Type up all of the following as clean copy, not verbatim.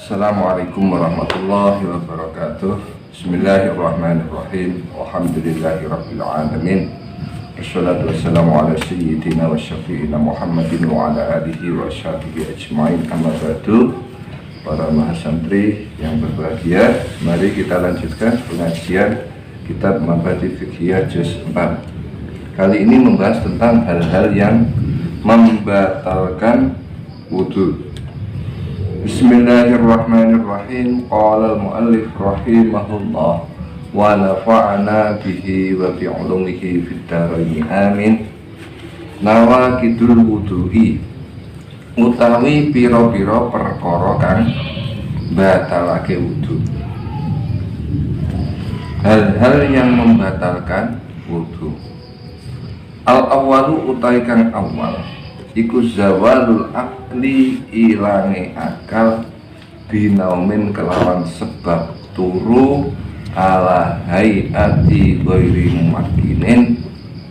Assalamualaikum warahmatullahi wabarakatuh. Bismillahirrahmanirrahim. Alhamdulillahirabbil alamin. Wassalatu wassalamu ala sayyidina wa syafi'ina Muhammadin wa ala alihi wa sahbihi ajmain. Amma ba'du. Para mahasantri yang berbahagia, mari kita lanjutkan pengajian kitab Mabadi Fiqhiyah juz 4. Kali ini membahas tentang hal-hal yang membatalkan wudu. Bismillahirrahmanirrahim. Qala al-muallif rahimahullah wa nafa'ana bihi wa bi 'ulumihi fid dharain amin. Nawaqidul wudu'i utawi pira-pira perkara kang batalake wudu. Hal-hal yang membatalkan wudu. Al-awwalu utawi kang awal iku zawalul akli, ilange akal, binaumin kelawan sebab turu, ala hayati ghairi mumakkinin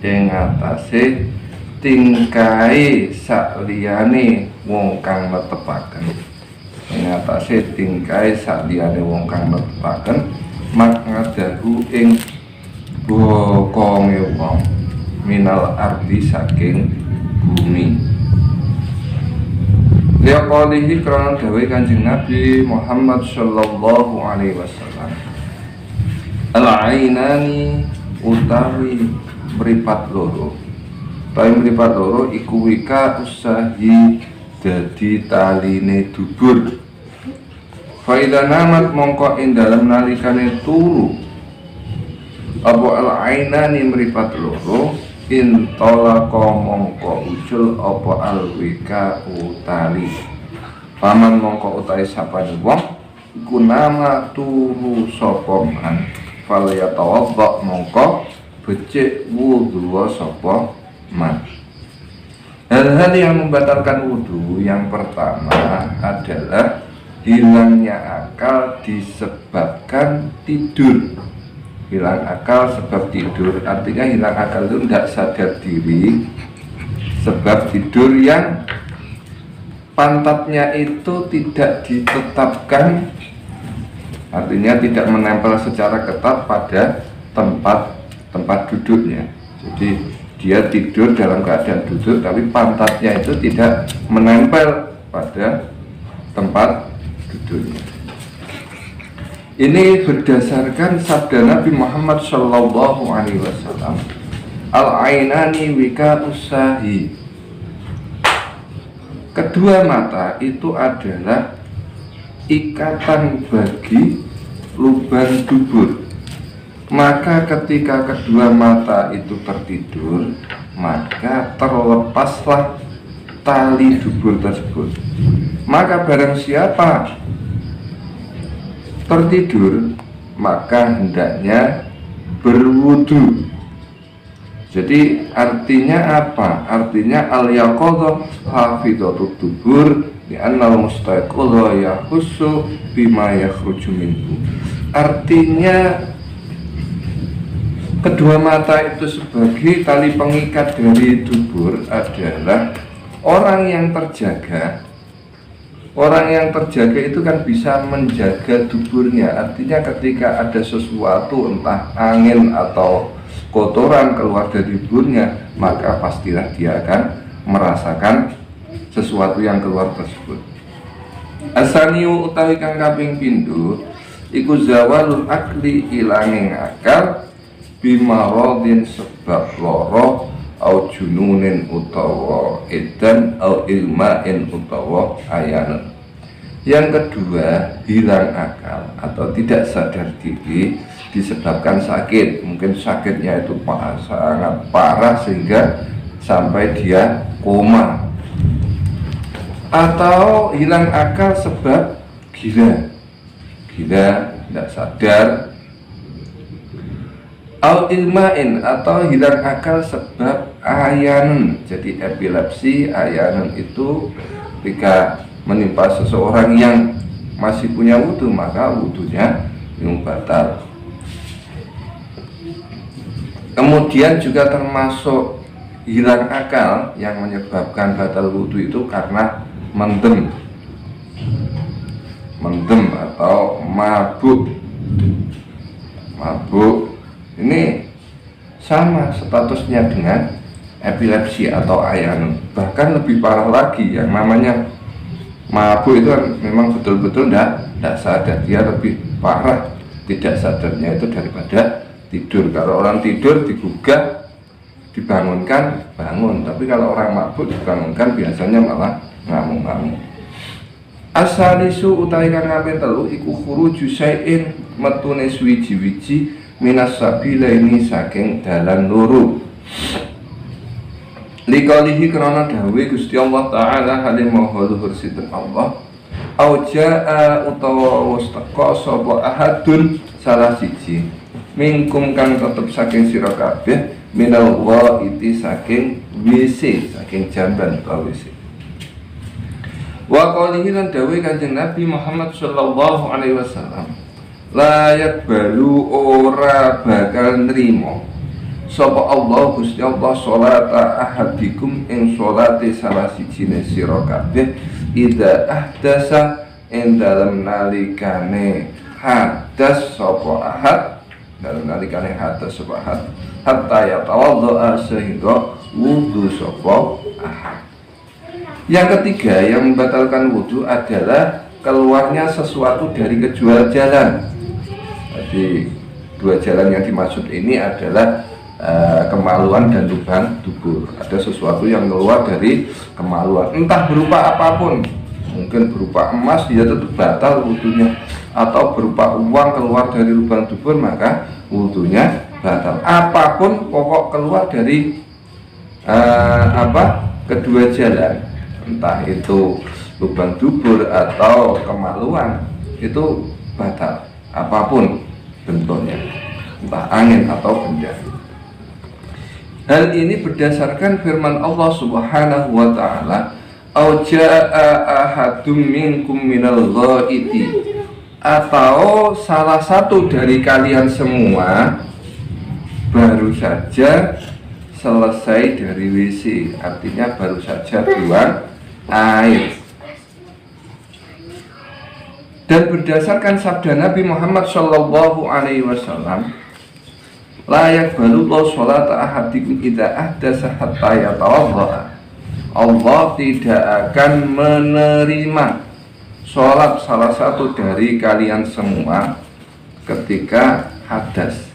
ing atase tingkai sakliyane wong kang netepaken. Ing atase tingkai sakliyane wong kang netepaken maknadahu ing bokonge wong minal ardi saking bumi. Liaqalihi krono dawe Kanjeng Nabi Muhammad sallallahu alaihi wasallam, al-ainani utawi mripat loro. Utawi mripat loro iku wika usahi dadi taline dubur. Fa idza namat mongko ing dalem nalikane turu apa al-ainani mripat loro intolako mongko ucul apa alwika utali. Paman mongko utai sapane wong iku nama turu sapa man fal yatawadda mongko becik wudu sapa man. Hal-hal yang membatalkan wudu yang pertama adalah hilangnya akal disebabkan tidur. Hilang akal sebab tidur, artinya hilang akal itu tidak sadar diri sebab tidur yang pantatnya itu tidak ditetapkan, artinya tidak menempel secara ketat pada tempat duduknya. Jadi dia tidur dalam keadaan duduk tapi pantatnya itu tidak menempel pada tempat duduknya. Ini berdasarkan sabda Nabi Muhammad sallallahu alaihi wasallam, al-ainani wika usahi. Kedua mata itu adalah ikatan bagi lubang dubur. Maka ketika kedua mata itu tertidur, maka terlepaslah tali dubur tersebut. Maka barang siapa tertidur maka hendaknya berwudu. Jadi artinya apa? Artinya al-yaqadha hafidhatut dubur li'annal mustaqilla yahussu bima yakhruju minhu. Artinya kedua mata itu sebagai tali pengikat dari dubur adalah orang yang terjaga. Orang yang terjaga itu kan bisa menjaga duburnya. Artinya ketika ada sesuatu, entah angin atau kotoran keluar dari duburnya, maka pastilah dia akan merasakan sesuatu yang keluar tersebut. Asaniu utawi kang kaping pindho iku zawalul akli, ilanging akal, bimaradin sebab loro, au jununin utawa edan, au ilmain utawa ayanan. Yang kedua, hilang akal atau tidak sadar diri disebabkan sakit. Mungkin sakitnya itu sangat parah sehingga sampai dia koma. Atau hilang akal sebab gila, tidak sadar. Au ilmain atau hilang akal sebab ayanan. Jadi epilepsi, ayanan itu ketika menimpa seseorang yang masih punya wudu, maka wudunya yang batal. Kemudian juga termasuk hilang akal yang menyebabkan batal wudu itu karena mendem. mendem atau mabuk. Mabuk ini sama statusnya dengan epilepsi atau ayan, bahkan lebih parah lagi. Yang namanya mabuk itu kan memang betul-betul tidak sadar, dia lebih parah tidak sadarnya itu daripada tidur. Kalau orang tidur digugah, dibangunkan, bangun, tapi kalau orang mabuk dibangunkan biasanya malah ngamuk-ngamuk. Asalisu utawi kang kaping telu iku khuruju syai'in metune suwiji-wiji minas sabilaini saking dalan loro. Liqalihi krana dawuh Gusti Allah taala halim maha luhur sinten Allah auja'a utawa wastaka sapa ahadun salah siji mingkum kang tetep saking sira kabeh minal iti saking WC, saking jamban utawa WC. Wa qalihi lan dawuh Kanjeng Nabi Muhammad sallallahu alaihi wasallam layak balu ora bakal nrimo sapa Allah Gusti Allah salata ahadikum ing salate salah sijine sira kabeh idza ahdasa ing dalem nalikane hadas sapa ahad, dalem nalikane hadas sapa ahad hatta ya tawaddoa sehingga wudu sapa ahad. Yang ketiga yang membatalkan wudu adalah keluarnya sesuatu dari kedua jalan. Jadi dua jalan yang dimaksud ini adalah kemaluan dan lubang dubur. Ada sesuatu yang keluar dari kemaluan, entah berupa apapun, mungkin berupa emas dia tetap batal wudunya, atau berupa uang keluar dari lubang dubur maka wudunya batal. Apapun pokok keluar dari kedua jalan, entah itu lubang dubur atau kemaluan, itu batal apapun bentuknya, entah angin atau benda. Hal ini berdasarkan firman Allah Subhanahu wa taala, "Au jaa'a ahadum minkum minal ghaiti," atau salah satu dari kalian semua baru saja selesai dari WC, artinya baru saja buang air. Dan berdasarkan sabda Nabi Muhammad sallallahu alaihi wasallam, layak balullah sholata ahadikum idza ahdasa hatta yatawadda. Allah tidak akan menerima sholat salah satu dari kalian semua ketika hadas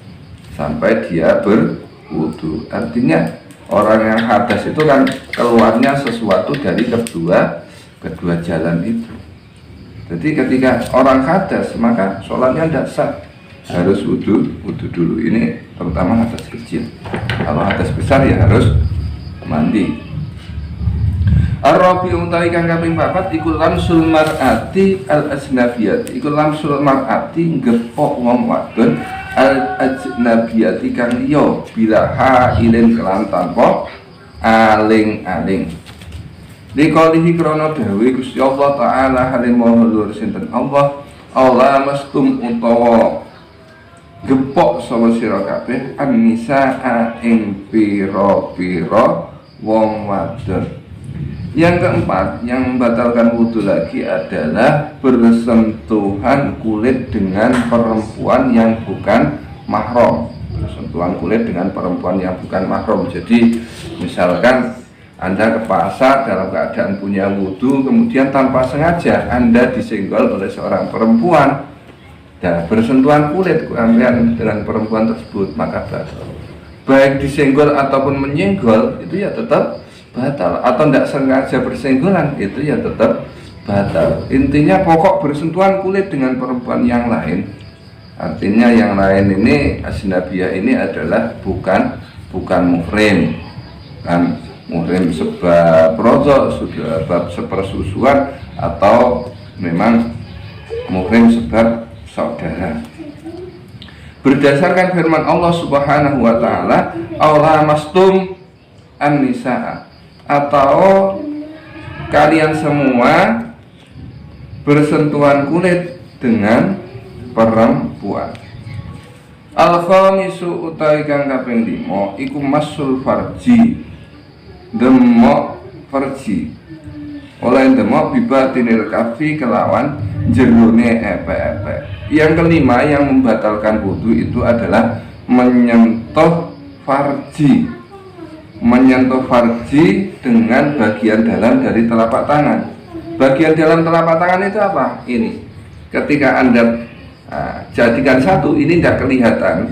sampai dia berwudu. Artinya orang yang hadas itu kan keluarnya sesuatu dari kedua jalan itu. Jadi ketika orang hadas maka sholatnya tidak sah, harus wudu dulu. Ini terutama hadas kecil. Kalau hadas besar ya harus mandi. Ar-rabi utawi kang kaping 4 iku lamsul mar'ati al-ajnabiyati, iku lamsul mar'ati ngepok wong wadon al-ajnabiyati kang liya bila hailin kelan tanpa aling-aling. Liqalihi krana dawuh Gusti Allah taala halim maha luhur sinten Allah mastum utawa gepok sapa sira kabeh an-nisaa ing pira-pira wong wadon. Yang keempat yang membatalkan wudu lagi adalah bersentuhan kulit dengan perempuan yang bukan mahram. Bersentuhan kulit dengan perempuan yang bukan mahram. Jadi misalkan Anda ke pasar dalam keadaan punya wudu, kemudian tanpa sengaja Anda disenggol oleh seorang perempuan dan bersentuhan kulit dengan perempuan tersebut, maka batal. Baik disenggol ataupun menyenggol itu ya tetap batal, atau tidak sengaja bersenggolan itu ya tetap batal. Intinya pokok bersentuhan kulit dengan perempuan yang lain. Artinya yang lain ini ajnabiyah ini adalah bukan muhrim kan. Muhrim sebab rojok, sebab sepersusuan, atau memang muhrim sebab saudara. Berdasarkan firman Allah Subhanahu wa taala, "Aula mastum an-nisaa," atau kalian semua bersentuhan kulit dengan perempuan. Al-khamisu utawi kang kaping 5 iku masul farji, demok farji. oleh demok bibatinil kafi kelawan jerone epe-epe. Yang kelima yang membatalkan wudu itu adalah menyentuh farji. Menyentuh farji dengan bagian dalam dari telapak tangan. Bagian dalam telapak tangan itu apa? Ini. Ketika Anda jadikan satu, ini tidak kelihatan.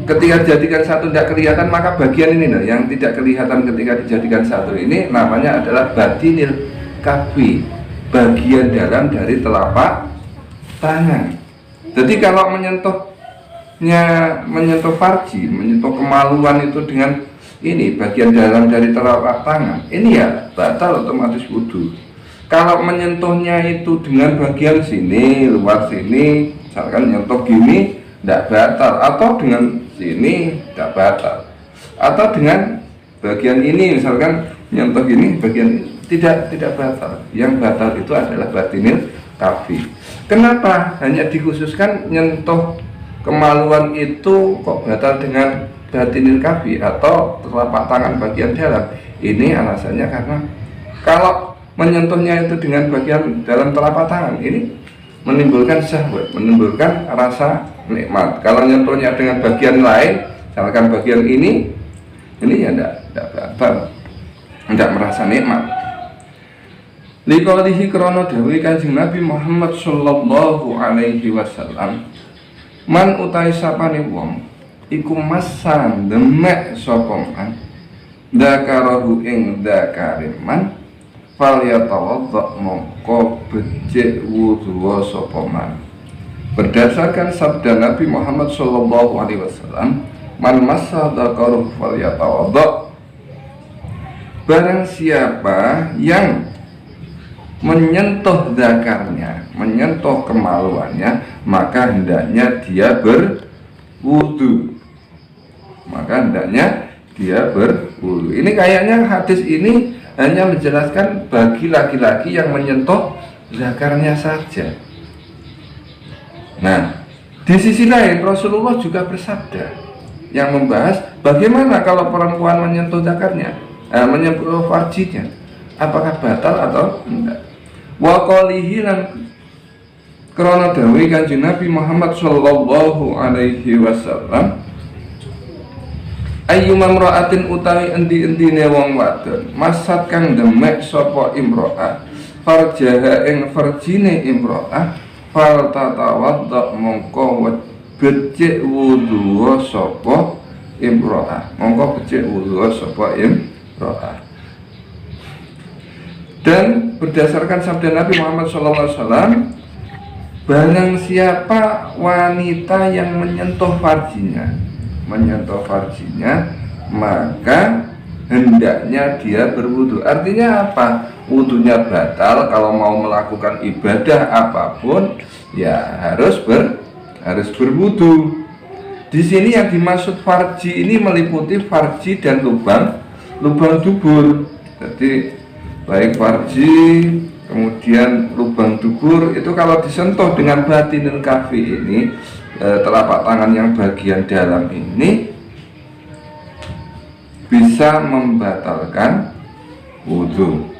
Ketika jadikan satu tidak kelihatan, maka bagian ini loh yang tidak kelihatan ketika dijadikan satu ini namanya adalah batinil kafi, bagian dalam dari telapak tangan. Jadi kalau menyentuh farji, menyentuh kemaluan itu dengan ini bagian dalam dari telapak tangan, ini ya batal otomatis wudu. Kalau menyentuhnya itu dengan bagian sini, luar sini, misalkan nyentuh gini, tidak batal, atau dengan sini tidak batal, atau dengan bagian ini misalkan nyentuh gini bagian ini tidak batal. Yang batal itu adalah batinil kafi. Kenapa hanya dikhususkan nyentuh kemaluan itu kok batal dengan batinil kafi atau telapak tangan bagian dalam? Ini alasannya karena kalau menyentuhnya itu dengan bagian dalam telapak tangan ini menimbulkan syahwat, menimbulkan rasa nikmat. Kalau nyentuhnya dengan bagian lain, misalkan bagian ini ya tidak batal, tidak merasa nikmat. Liqaulihi krana dawuh Kanjeng Nabi Muhammad sallallahu alaihi wasallam, man utai sapane wong iku masan demek sapa man dzakarahu ing dzakariman fal yatawadda mongko becik wudu sapa man. Berdasarkan sabda Nabi Muhammad sallallahu alaihi wasallam, man massa dzakarahu fal yatawadda, barang siapa yang menyentuh zakarnya, menyentuh kemaluannya, maka hendaknya dia berwudu. Maka hendaknya dia berwudu. Ini kayaknya hadis ini hanya menjelaskan bagi laki-laki yang menyentuh zakarnya saja. Nah, di sisi lain Rasulullah juga bersabda yang membahas bagaimana kalau perempuan menyentuh zakarnya, menyentuh farjinya, apakah batal atau tidak. Wa qalihi lan krana dawuh Kanjeng Nabi Muhammad sallallahu alaihi wasallam, ayyuma imra'atin utawi endi-endine wong wadon masat kang demek sapa imra'ah farjaha ing farjine imra'ah fal tatawadda mongko becik wudu sapa imra'ah, mongko becik wudu sapa imra'ah. Dan berdasarkan sabda Nabi Muhammad SAW, barang siapa wanita yang menyentuh farjinya, maka hendaknya dia berwudu. Artinya apa? Wudunya batal kalau mau melakukan ibadah apapun, ya harus berwudu. Di sini yang dimaksud farji ini meliputi farji dan lubang dubur. Jadi baik farji kemudian lubang dubur itu kalau disentuh dengan batinil kafi ini, telapak tangan yang bagian dalam ini bisa membatalkan wudhu.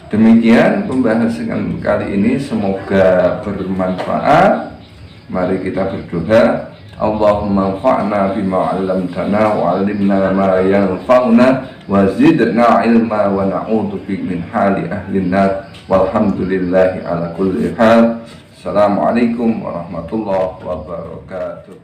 Demikian pembahasan kali ini, semoga bermanfaat. Mari kita berdoa. Allahumma anfa'na bima 'allamtana wa 'allimna ma yanfa'una wa zidna ilma wa na'udzubika min hali ahli nar. Walhamdulillahi ala kulli hal. Assalamualaikum warahmatullahi wabarakatuh.